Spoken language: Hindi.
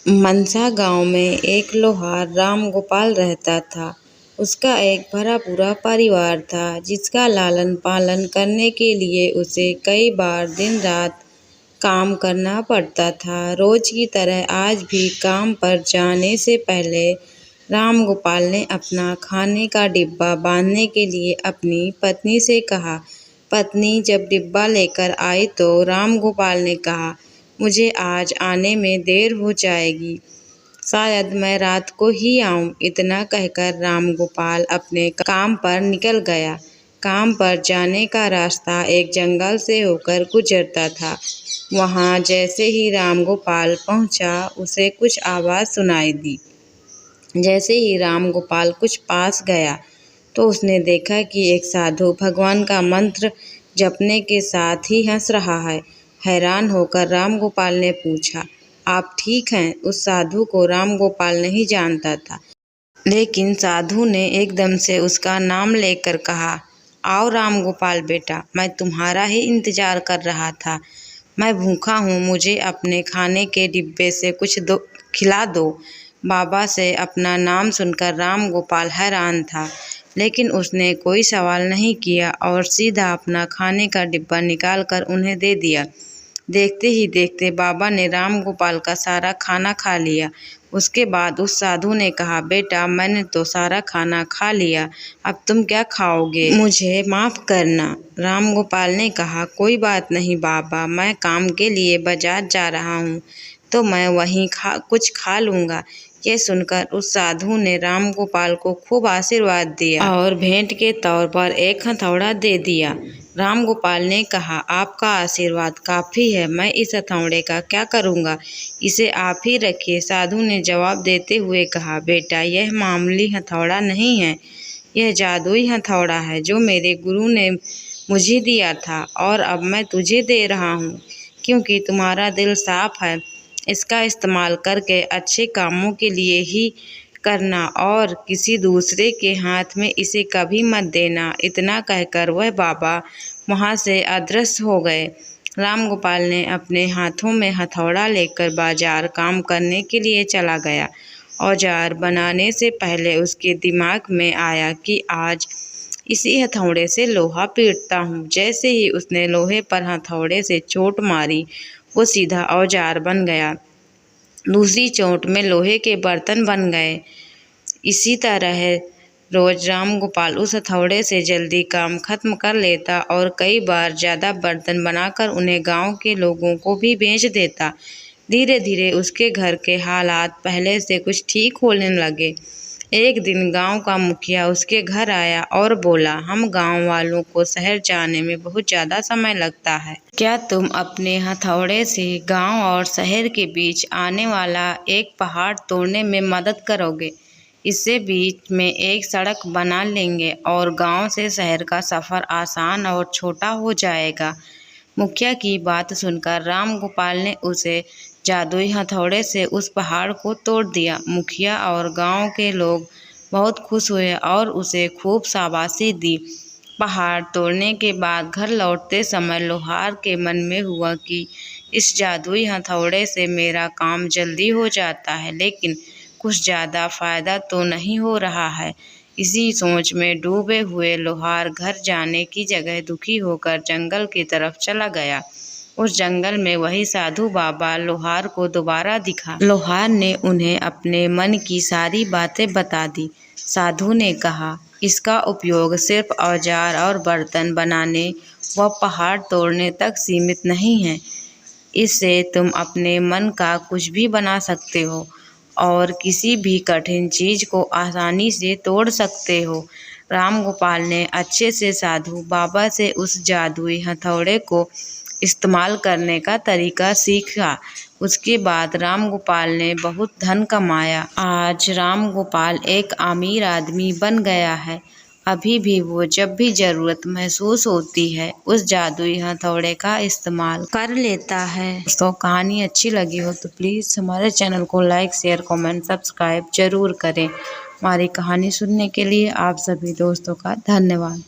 मनसा गांव में एक लोहार राम गोपाल रहता था। उसका एक भरा पूरा परिवार था, जिसका लालन पालन करने के लिए उसे कई बार दिन रात काम करना पड़ता था। रोज की तरह आज भी काम पर जाने से पहले राम गोपाल ने अपना खाने का डिब्बा बांधने के लिए अपनी पत्नी से कहा। पत्नी जब डिब्बा लेकर आई तो राम गोपाल ने कहा, मुझे आज आने में देर हो जाएगी, शायद मैं रात को ही आऊं। इतना कहकर राम गोपाल अपने काम पर निकल गया। काम पर जाने का रास्ता एक जंगल से होकर गुजरता था। वहां जैसे ही राम गोपाल पहुंचा, उसे कुछ आवाज सुनाई दी। जैसे ही राम गोपाल कुछ पास गया तो उसने देखा कि एक साधु भगवान का मंत्र जपने के साथ ही हंस रहा है। हैरान होकर राम गोपाल ने पूछा, आप ठीक हैं? उस साधु को राम गोपाल नहीं जानता था, लेकिन साधु ने एकदम से उसका नाम लेकर कहा, आओ राम गोपाल बेटा, मैं तुम्हारा ही इंतजार कर रहा था। मैं भूखा हूँ, मुझे अपने खाने के डिब्बे से कुछ खिला दो। बाबा से अपना नाम सुनकर राम गोपाल हैरान था, लेकिन उसने कोई सवाल नहीं किया और सीधा अपना खाने का डिब्बा निकालकर उन्हें दे दिया। देखते ही देखते बाबा ने राम गोपाल का सारा खाना खा लिया। उसके बाद उस साधु ने कहा, बेटा, मैंने तो सारा खाना खा लिया, अब तुम क्या खाओगे? मुझे माफ करना। राम गोपाल ने कहा, कोई बात नहीं बाबा, मैं काम के लिए बाजार जा रहा हूँ, तो मैं वहीं कुछ खा लूँगा। यह सुनकर उस साधु ने राम गोपाल को खूब आशीर्वाद दिया और भेंट के तौर पर एक हथौड़ा दे दिया। राम गोपाल ने कहा, आपका आशीर्वाद काफ़ी है, मैं इस हथौड़े का क्या करूँगा, इसे आप ही रखिए। साधु ने जवाब देते हुए कहा, बेटा, यह मामूली हथौड़ा नहीं है, यह जादुई हथौड़ा है जो मेरे गुरु ने मुझे दिया था और अब मैं तुझे दे रहा हूँ, क्योंकि तुम्हारा दिल साफ है। इसका इस्तेमाल करके अच्छे कामों के लिए ही करना और किसी दूसरे के हाथ में इसे कभी मत देना। इतना कहकर वह बाबा वहाँ से अदृश्य हो गए। राम गोपाल ने अपने हाथों में हथौड़ा लेकर बाजार काम करने के लिए चला गया। औजार बनाने से पहले उसके दिमाग में आया कि आज इसी हथौड़े से लोहा पीटता हूँ। जैसे ही उसने लोहे पर हथौड़े से चोट मारी, वो सीधा औजार बन गया। दूसरी चोट में लोहे के बर्तन बन गए। इसी तरह रोज राम गोपाल उस हथौड़े से जल्दी काम खत्म कर लेता और कई बार ज़्यादा बर्तन बनाकर उन्हें गांव के लोगों को भी बेच देता। धीरे धीरे उसके घर के हालात पहले से कुछ ठीक होने लगे। एक दिन गांव का मुखिया उसके घर आया और बोला, हम गांव वालों को शहर जाने में बहुत ज़्यादा समय लगता है, क्या तुम अपने हथौड़े से गांव और शहर के बीच आने वाला एक पहाड़ तोड़ने में मदद करोगे? इससे बीच में एक सड़क बना लेंगे और गांव से शहर का सफ़र आसान और छोटा हो जाएगा। मुखिया की बात सुनकर राम गोपाल ने उसे जादुई हथौड़े से उस पहाड़ को तोड़ दिया। मुखिया और गांव के लोग बहुत खुश हुए और उसे खूब शाबाशी दी। पहाड़ तोड़ने के बाद घर लौटते समय लोहार के मन में हुआ कि इस जादुई हथौड़े से मेरा काम जल्दी हो जाता है, लेकिन कुछ ज़्यादा फ़ायदा तो नहीं हो रहा है। इसी सोच में डूबे हुए लोहार घर जाने की जगह दुखी होकर जंगल की तरफ चला गया। उस जंगल में वही साधु बाबा लोहार को दोबारा दिखा। लोहार ने उन्हें अपने मन की सारी बातें बता दी। साधु ने कहा, इसका उपयोग सिर्फ औजार और बर्तन बनाने व पहाड़ तोड़ने तक सीमित नहीं है। इससे तुम अपने मन का कुछ भी बना सकते हो और किसी भी कठिन चीज़ को आसानी से तोड़ सकते हो। राम गोपाल ने अच्छे से साधु बाबा से उस जादुई हथौड़े को इस्तेमाल करने का तरीका सीखा। उसके बाद राम गोपाल ने बहुत धन कमाया। आज राम गोपाल एक अमीर आदमी बन गया है। अभी भी वो जब भी ज़रूरत महसूस होती है, उस जादुई हथौड़े का इस्तेमाल कर लेता है। दोस्तों, कहानी अच्छी लगी हो तो प्लीज़ हमारे चैनल को लाइक, शेयर, कमेंट, सब्सक्राइब जरूर करें। हमारी कहानी सुनने के लिए आप सभी दोस्तों का धन्यवाद।